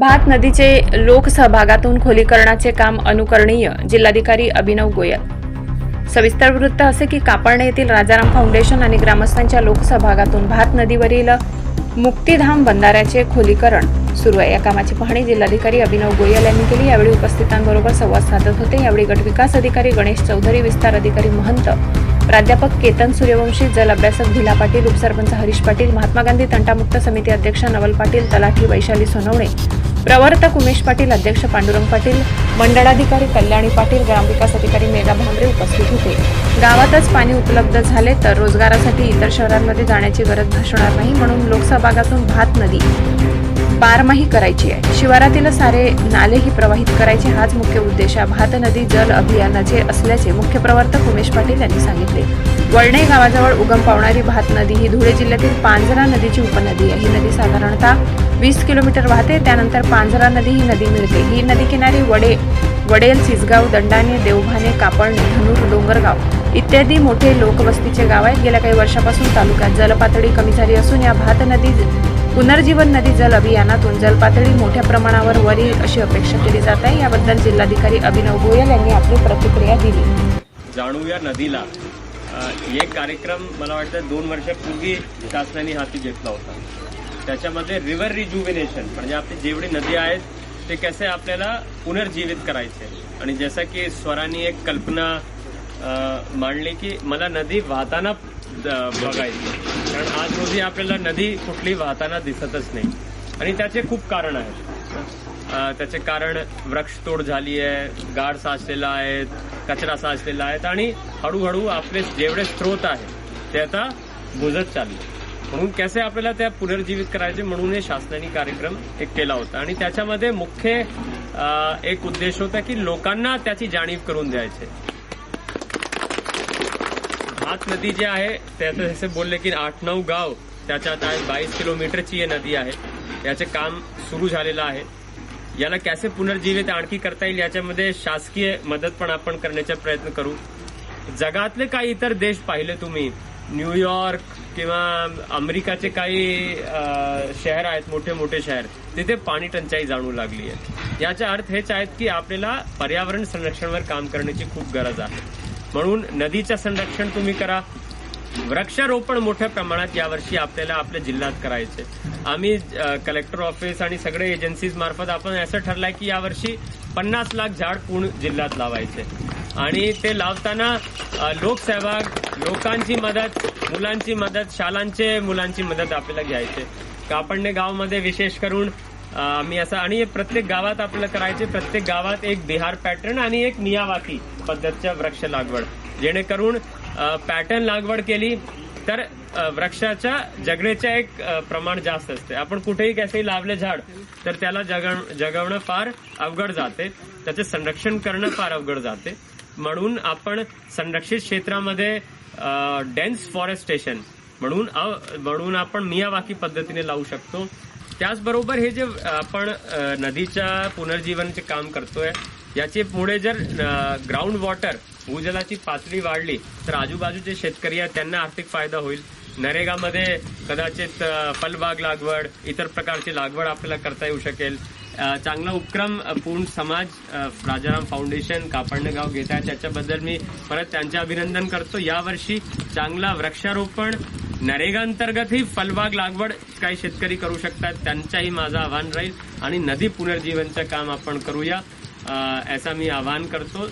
भात नदीचे लोकसहभागातून खोलीकरणाचे काम अनुकरणीय, जिल्हाधिकारी अभिनव गोयल। सविस्तर वृत्त असे की कापडणे येथील राजाराम फाउंडेशन आणि ग्रामस्थांच्या लोकसहभागातून भात नदीवरील मुक्तिधाम बंधाऱ्याचे खोलीकरण सुरू आहे। या कामाची पाहणी जिल्हाधिकारी अभिनव गोयल यांनी केली। यावेळी उपस्थितांबरोबर संवाद साधत होते। यावेळी गट विकास अधिकारी गणेश चौधरी, विस्तार अधिकारी महंत, प्राध्यापक केतन सूर्यवंशी, जल अभ्यासक भिला पाटील, उपसरपंच हरीश पाटील, महात्मा गांधी तंटामुक्त समिती अध्यक्ष नवल पाटील, तलाठी वैशाली सोनवणे, प्रवर्तक उमेश पाटील, अध्यक्ष पांडुरंग पाटील, मंडळाधिकारी कल्याणी पाटील, ग्रामविकास अधिकारी मेघा भांबरे उपस्थित होते। गावातच पाणी उपलब्ध झाले तर रोजगारासाठी इतर शहरांमध्ये जाण्याची गरज भासणार नाही, म्हणून लोकसहभागातून भात नदी बारमाही करायची आहे। शिवारातील सारे नालेही प्रवाहित करायचे, हाच मुख्य उद्देश भात नदी जल अभियानाचे असल्याचे मुख्य प्रवर्तक उमेश पाटील यांनी सांगितले। वळणे गावाजवळ उगम पावणारी भात नदी ही धुळे जिल्ह्यातील पांझरा नदीची उपनदी आहे। ही नदी साधारणतः 20 किलोमीटर वाहते। त्यानंतर पांझरा नदी ही नदी मिळते। ही नदी किनारी वडेल, चिसगाव, दंडाने, देवभाने, कापडणे, धनूर, डोंगरगाव इत्यादी मोठे लोकवस्तीचे गाव आहेत। गेल्या काही वर्षापासून तालुक्यात जलपातळी कमी झाली असून या भात नदी पुनर्जीवन नदी जल अभियानातून जलपातळी मोठ्या प्रमाणावर वर येईल अशी अपेक्षा केली जात आहे। याबद्दल जिल्हाधिकारी अभिनव गोयल यांनी आपली प्रतिक्रिया दिली। जाणूया नदीला एक कार्यक्रम मला वाटतं 2 वर्षापूर्वी शासनाने हाती घेतला होता। त्याच्यामध्ये रिव्हर रिज्युव्हिनेशन म्हणजे आपली जेवढी नदी आहेत ते कसे आपल्याला पुनर्जीवित करायचे। आणि जसं की स्वरांनी एक कल्पना मांडली की मला नदी वाहताना बघायची, कारण आज रोजी आपल्याला नदी कुठली वाहताना दिसतच नाही आणि त्याचे खूप कारण आहेत। त्याचे कारण वृक्षतोड झाली आहे, गाळ साचलेला आहे, कचरा साचलेला आहे आणि हळूहळू आपले जेवढे स्रोत आहेत ते आता बुजत चालले। म्हणून कसे आपल्याला त्या पुनर्जीवित करायचे म्हणून हे शासनाने कार्यक्रम एक केला होता आणि त्याच्यामध्ये मुख्य एक उद्देश होता की लोकांना त्याची जाणीव करून द्यायचे। भात नदी जी आहे त्याचं जसे बोलले की 8-9 गाव त्याच्यात आहे, 22 किलोमीटरची ही नदी आहे। याचे काम सुरू झालेलं आहे। याला कसे पुनर्जीवित आणखी करता येईल याच्यामध्ये शासकीय मदत पण आपण करण्याचा प्रयत्न करू। जगातले काही इतर देश पाहिले तुम्ही, न्यूयॉर्क किंवा अमेरिकाचे काही शहर आहेत, मोठे मोठे शहर, तिथे पाणी टंचाई जाणू लागली आहे। याचा अर्थ हेच आहे की आपल्याला पर्यावरण संरक्षणावर काम करण्याची खूप गरज आहे। म्हणून नदीचं संरक्षण तुम्ही करा। वृक्षारोपण मोठ्या प्रमाणात यावर्षी आपल्याला आपल्या जिल्ह्यात करायचे। आम्ही कलेक्टर ऑफिस आणि सगळे एजन्सीज मार्फत आपण असं ठरलंय की यावर्षी 50 लाख झाड पूर्ण जिल्ह्यात लावायचे आणि ते लावताना लोकसहभाग, लोकांची मदत, मुलांची मदत, शाळांचे मुलांची मदत आपल्याला घ्यायचे। कापडणे गावामध्ये विशेष करून आम्ही असं आणि प्रत्येक गावात आपल्याला करायचे, प्रत्येक गावात एक बिहार पॅटर्न आणि एक मियावाकी पद्धतीच्या वृक्ष लागवड, जेणेकरून पॅटर्न लागवड केली तर वृक्षाच्या जगण्याचे एक प्रमाण जास्त असते। आपण कुठेही कसेही लावले झाड तर त्याला जगवणं फार अवघड जाते, त्याचे संरक्षण करणं फार अवघड जाते। म्हणून आपण संरक्षित क्षेत्रामध्ये डेन्स फॉरेस्टेशन म्हणून आपण मियावाकी पद्धतीने लावू शकतो। त्याचबरोबर हे जे आपण नदीच्या पुनर्जीवनाचे काम करतोय याचे पुढे जर ग्राउंड वॉटर भूजलाची पातळी वाढली तर आजूबाजूचे शेतकरी आहेत त्यांना आर्थिक फायदा होईल। नरेगामध्ये कदाचित फलबाग लागवड, इतर प्रकारची लागवड आपल्याला करता येऊ शकेल। चांगला उपक्रम पूर्ण समाज, राजाराम फाउंडेशन, कापडणे गाव घेत आहे, त्याच्याबद्दल मी परत त्यांचे अभिनंदन करतो। यावर्षी चांगला वृक्षारोपण, नरेगा अंतर्गतही फलबाग लागवड काही शेतकरी करू शकतात, त्यांचाही माझं आव्हान राहील आणि नदी पुनर्जीवनचं काम आपण करूया असं मी आवाहन करतो।